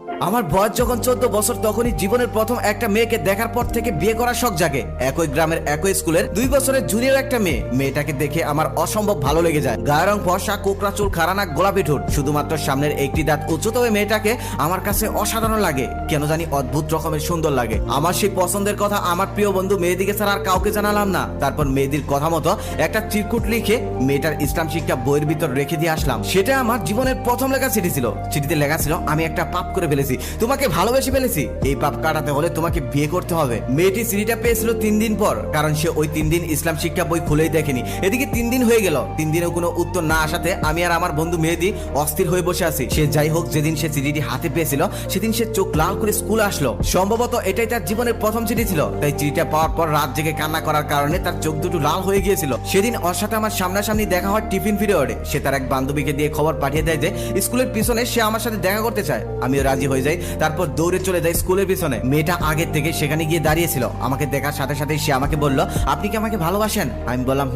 আমার বয়স যখন 14 বছর তখনই জীবনের প্রথম একটা মেয়েকে দেখার পর থেকে বিয়ে করার শখ জাগে। একই গ্রামের একই স্কুলের 2 বছরের জুনিয়র একটা মেয়ে। মেয়েটাকে দেখে আমার অসম্ভব ভালো লেগে যায়। গায়ের রং ফর্সা, কোকড়া চুল, খাড়া নাক, গোলাপি ঠোঁট, শুধুমাত্র সামনের একটি দাঁত উঁচু। তবে মেয়েটাকে আমার কাছে অসাধারণ লাগে, কেন জানি অদ্ভুত রকমের সুন্দর লাগে। আমার সেই পছন্দের কথা আমার প্রিয় বন্ধু মেহেদিকে ছাড়া আর কাউকে জানালাম না। তারপর মেহেদির কথা মতো একটা চিরকুট লিখে মেয়েটার ইসলাম শিক্ষা বইয়ের ভিতর রেখে দিয়ে আসলাম। সেটা আমার জীবনের প্রথম লেখা চিঠি ছিল। চিঠিতে লেখা ছিল, আমি একটা পাপ করে ফেলেছি, তোমাকে ভালোবেসে ফেলেছি, এই পাপ কাটাতে হলে তোমাকে বিয়ে করতে হবে। মেয়েটি চিঠিটা পেয়েছিল 3 দিন পর, কারণ সে ওই 3 দিন ইসলাম শিক্ষা বই খুলেই দেখেনি। এদিকে 3 দিন হয়ে গেল, 3 দিনেও কোনো উত্তর না আসাতে আমি আর আমার বন্ধু মেহেদি অস্থির হয়ে বসে আছি। সে যাই হোক, যেদিন সে চিঠিটি হাতে পেয়েছিল সেদিন সে চোখ লাল করে স্কুলে আসলো। সম্ভবত এটাই তার জীবনের প্রথম চিঠি ছিল, তাই চিঠিটা পাওয়ার পর রাত জেগে কান্না করার কারণে তার চোখ দুটো লাল হয়ে গিয়েছিল। সেদিন ওর সাথে আমার সামনাসামনি দেখা হয় টিফিন পিরিয়ডে। সে তার এক বান্ধবীকে দিয়ে খবর পাঠিয়ে দেয় যে স্কুলের পিছনে সে আমার সাথে দেখা করতে চায়। আমিও রাজি হয়ে যাই। তারপর দৌড়ে চলে যায় স্কুলের পিছনে। মেয়েটা আগের থেকে সেখানে গিয়ে দাঁড়িয়েছিল। আমাকে দেখার সাথে সাথে সে আমাকে বলল, আপনি কি আমাকে ভালোবাসেন? আমি বললাম,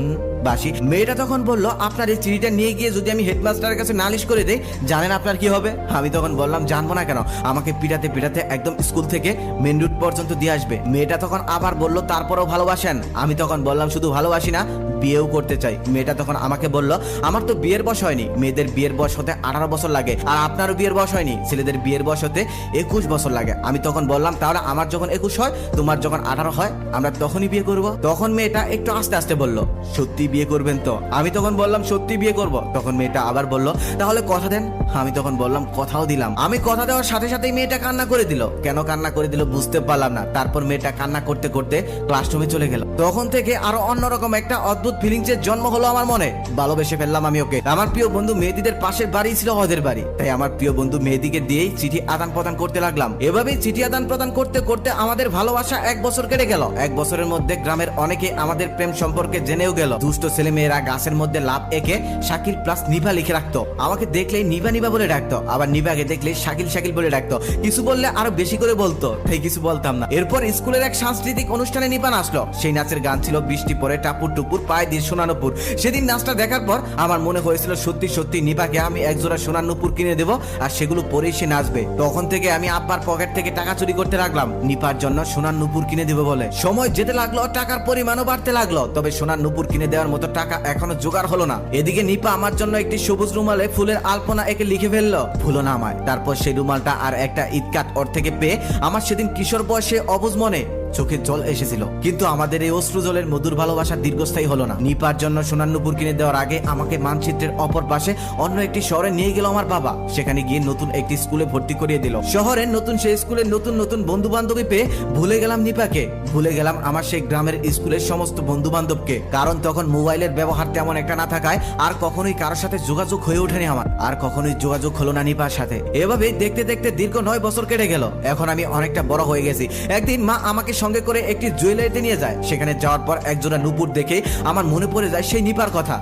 বাসি। মেয়েটা তখন বলল, আপনার এই চিঠিটা নিয়ে গিয়ে যদি আমি হেডমাস্টারের কাছে নালিশ করে দেই, জানেন আপনার কি হবে? আমি তখন বললাম, জানবো না কেন, আমাকে পিটাতে পিটাতে একদম স্কুল থেকে মেন রুট পর্যন্ত দিয়ে আসবে। মেয়েটা তখন আবার বলল, তারপরেও ভালোবাসেন? আমি তখন বললাম, শুধু ভালোবাসি না, বিয়েও করতে চাই। মেয়েটা তখন আমাকে বলল, আমার তো বিয়ের বয়স হয়নি, মেয়েদের বিয়ের বয়স হতে 18 বছর লাগে, আর আপনারও বিয়ের বয়স হয়নি, ছেলেদের বিয়ের বয়স হতে 21 বছর লাগে। আমি তখন বললাম, তাহলে আমার যখন 21 হয়, তোমার যখন 18 হয়, আমরা তখনই বিয়ে করব। তখন মেয়েটা একটু আস্তে আস্তে বলল, সত্যি বিয়ে করবেন তো? আমি তখন বললাম, সত্যি বিয়ে করব। তখন মেয়েটা আবার বলল, তাহলে কথা দেন। আমি তখন বললাম, কথাও দিলাম। আমি কথা দেওয়ার সাথে সাথেই মেয়েটা কান্না করে দিল। কেন কান্না করে দিল বুঝতে পারলাম না। তারপর মেয়েটা কান্না করতে করতে ক্লাসরুমে চলে গেল। তখন থেকে আরো অন্যরকম একটা অদ্ভুত ফিলিংসের জন্ম হলো আমার মনে। ভালোবেসে ফেললাম আমি ওকে। আমার প্রিয় বন্ধু মেহেদিদের পাশের বাড়ি ছিল ওদের বাড়ি, তাই আমার প্রিয় বন্ধু মেহেদিকে দিয়েই চিঠি আদান প্রদান করতে লাগলাম। এভাবেই চিঠি আদান প্রদান করতে করতে আমাদের ভালোবাসা 1 বছর কেটে গেল। 1 বছরের মধ্যে গ্রামের অনেকে আমাদের প্রেম সম্পর্কে জেনেও গেল। দুষ্ট ছেলে মেয়েরা গাছের মধ্যে লাভ এঁকে শাকিল প্লাস নিভা লিখে রাখতো। আমাকে দেখলেই নিভা নিভা বলে ডাকতো, আবার নিভাকে দেখলেই শাকিল শাকিল বলে ডাকতো। কিছু বললে আরো বেশি করে বলতো, তাই কিছু বলতাম না। এরপর স্কুলের এক সাংস্কৃতিক অনুষ্ঠানে নিভা নাচলো। সেই নাচের গান ছিল বৃষ্টি পরে টাপুর টুপুর পায়ে দিয়ে সোনার নুপুর। সেদিন নাচটা দেখার পর আমার মনে হয়েছিল সত্যি সত্যি নিভাকে আমি একজোড়া সোনার নুপুর কিনে দেবো, আর সেগুলো পরেই সে নাচবে। তখন থেকে আমি আব্বার পকেট থেকে টাকা চুরি করতে লাগলাম নিপার জন্য সোনার নুপুর কিনে দেবো বলে। সময় যেতে লাগলো, টাকার পরিমাণও বাড়তে লাগলো, তবে সোনার নুপুর কিনে দেওয়ার মতো টাকা এখনো জোগাড় হলো না। এদিকে নিপা আমার জন্য একটি সবুজ রুমালে ফুলের আলপনা একে লিখে ফেললো, ভুলো না আমায়। তারপর সেই রুমালটা আর একটা ইটকাট ওর থেকে পেয়ে আমার সেদিন কিশোর বয়সে অবুঝ মনে চোখে জল এসেছিল। কিন্তু আমাদের এই অশ্রু জলের মধুর ভালোবাসা দীর্ঘস্থায়ী হলো না। নিপার জন্য সোনার নুপুর কিনে দেওয়ার আগে আমাকে মানচিত্রের অপর পাশে অন্য একটি শহরে নিয়ে গেল আমার বাবা। সেখানে গিয়ে নতুন একটি স্কুলে ভর্তি করিয়ে দিল। শহরের নতুন সেই স্কুলে নতুন নতুন বন্ধু বান্ধবী পেয়ে ভুলে গেলাম নিপাকে, ভুলে গেলাম আমার সেই গ্রামের স্কুলের সমস্ত বন্ধু বান্ধবকে। কারণ তখন মোবাইলের ব্যবহার তেমন একটা না থাকায় আর কখনোই কারোর সাথে যোগাযোগ হয়ে ওঠেনি আমার, আর কখনোই যোগাযোগ হলো না নিপার সাথে। এভাবে দেখতে দেখতে দীর্ঘ 9 বছর কেটে গেল। এখন আমি অনেকটা বড় হয়ে গেছি। একদিন মা আমাকে সঙ্গে করে একটি জুয়েলারিতে নিয়ে যায়। সেখানে যাওয়ার পর একজোড়া নুপুর দেখে আমার মনে পড়ে যায় সেই নিপার কথা।